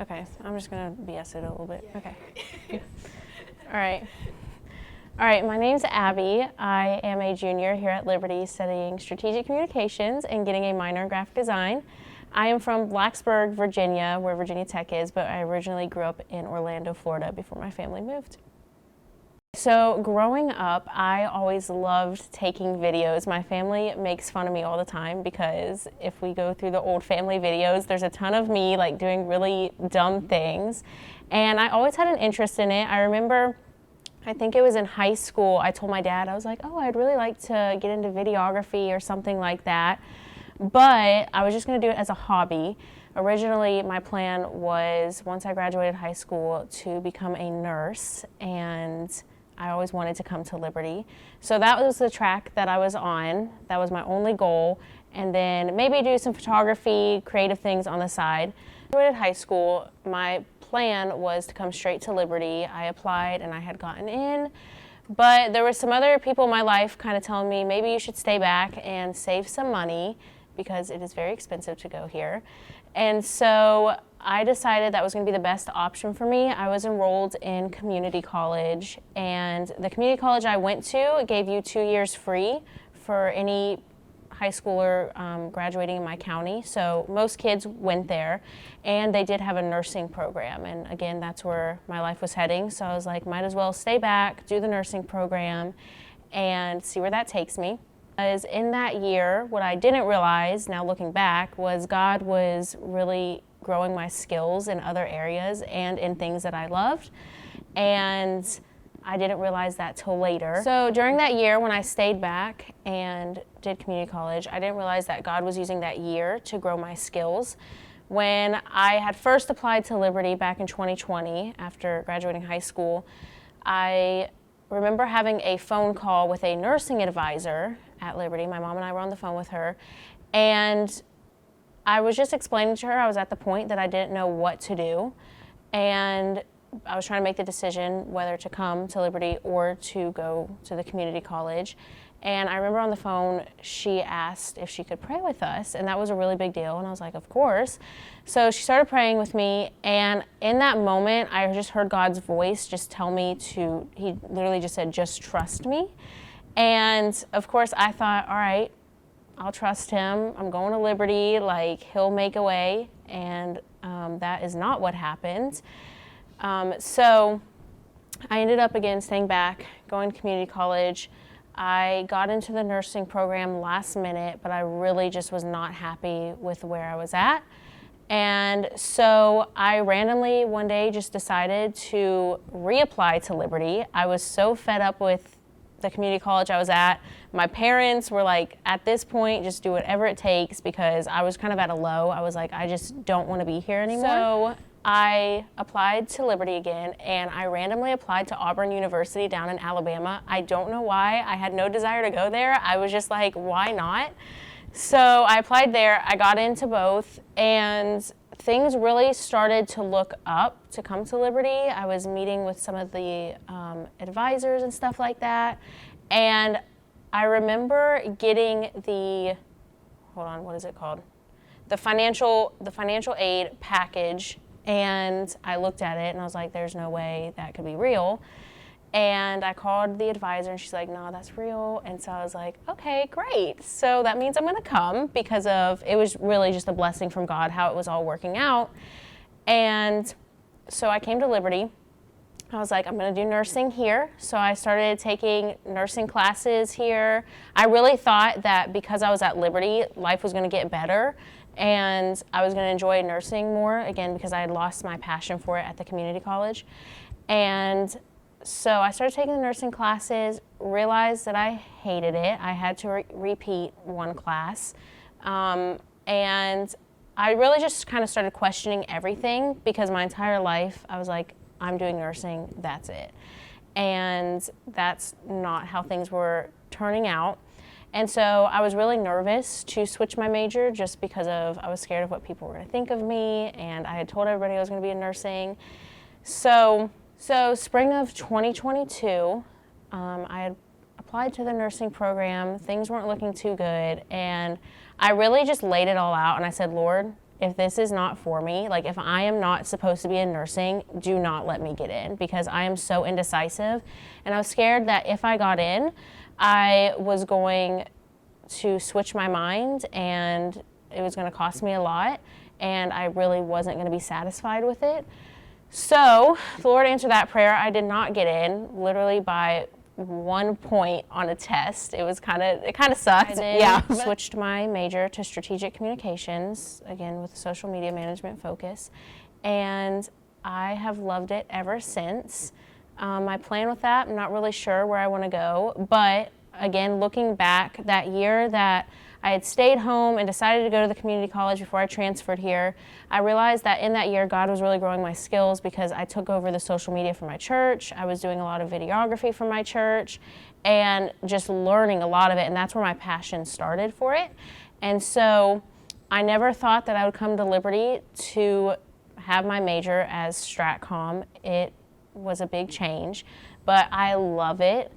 Okay, so I'm just gonna BS it a little bit. Yeah. Okay. All right. All right, my name's Abby. I am a junior here at Liberty studying strategic communications and getting a minor in graphic design. I am from Blacksburg, Virginia, where Virginia Tech is, but I originally grew up in Orlando, Florida before my family moved. So growing up, I always loved taking videos. My family makes fun of me all the time because if we go through the old family videos, there's a ton of me like doing really dumb things. And I always had an interest in it. I remember, I think it was in high school, I told my dad, I was like, oh, I'd really like to get into videography or something like that. But I was just gonna do it as a hobby. Originally, my plan was, once I graduated high school, to become a nurse, and I always wanted to come to Liberty. So that was the track that I was on. That was my only goal. And then maybe do some photography, creative things on the side. When I graduated high school, my plan was to come straight to Liberty. I applied and I had gotten in. But there were some other people in my life kind of telling me, maybe you should stay back and save some money because it is very expensive to go here. And so I decided that was going to be the best option for me. I was enrolled in community college, and the community college I went to gave you 2 years free for any high schooler graduating in my county. So most kids went there, and they did have a nursing program. And again, that's where my life was heading. So I was like, might as well stay back, do the nursing program, and see where that takes me. As in that year, what I didn't realize, now looking back, was God was really growing my skills in other areas and in things that I loved. And I didn't realize that till later. So during that year when I stayed back and did community college, I didn't realize that God was using that year to grow my skills. When I had first applied to Liberty back in 2020 after graduating high school, I remember having a phone call with a nursing advisor at Liberty. My mom and I were on the phone with her, and I was just explaining to her I was at the point that I didn't know what to do, and I was trying to make the decision whether to come to Liberty or to go to the community college. And I remember on the phone, she asked if she could pray with us, and that was a really big deal, and I was like, of course. So she started praying with me, and in that moment, I just heard God's voice just tell me to, he literally just said, just trust me. And of course, I thought, all right, I'll trust him. I'm going to Liberty, like, he'll make a way, and that is not what happened. So I ended up, again, staying back, going to community college. I got into the nursing program last minute, but I really just was not happy with where I was at. And so I randomly one day just decided to reapply to Liberty. I was so fed up with the community college I was at. My parents were like, at this point, just do whatever it takes, because I was kind of at a low. I was like, I just don't want to be here anymore. So I applied to Liberty again, and I randomly applied to Auburn University down in Alabama. I don't know why. I had no desire to go there. I was just like, why not? So I applied there. I got into both, and things really started to look up to come to Liberty. I was meeting with some of the advisors and stuff like that, and I remember getting the, hold on, what is it called? The financial aid package. And I looked at it and I was like, there's no way that could be real. And I called the advisor and she's like, no, that's real. And so I was like, okay, great. So that means I'm gonna come, because it was really just a blessing from God how it was all working out. And so I came to Liberty. I was like, I'm gonna do nursing here. So I started taking nursing classes here. I really thought that because I was at Liberty, life was gonna get better, and I was going to enjoy nursing more, again, because I had lost my passion for it at the community college. And so I started taking the nursing classes, realized that I hated it. I had to repeat one class. And I really just kind of started questioning everything, because my entire life I was like, I'm doing nursing, that's it. And that's not how things were turning out. And so I was really nervous to switch my major, just because I was scared of what people were going to think of me, and I had told everybody I was going to be in nursing. So spring of 2022, I had applied to the nursing program. Things weren't looking too good, and I really just laid it all out, and I said, Lord, if this is not for me, like if I am not supposed to be in nursing, do not let me get in, because I am so indecisive. And I was scared that if I got in, I was going to switch my mind and it was going to cost me a lot, and I really wasn't going to be satisfied with it. So the Lord answered that prayer. I did not get in, literally by 1 point on a test. It kind of sucked. Yeah. Switched my major to strategic communications, again with a social media management focus, and I have loved it ever since. My plan with that, I'm not really sure where I want to go, but again, looking back, that year that I had stayed home and decided to go to the community college before I transferred here, I realized that in that year God was really growing my skills, because I took over the social media for my church. I was doing a lot of videography for my church and just learning a lot of it, and that's where my passion started for it. And so I never thought that I would come to Liberty to have my major as StratComm. It was a big change, but I love it.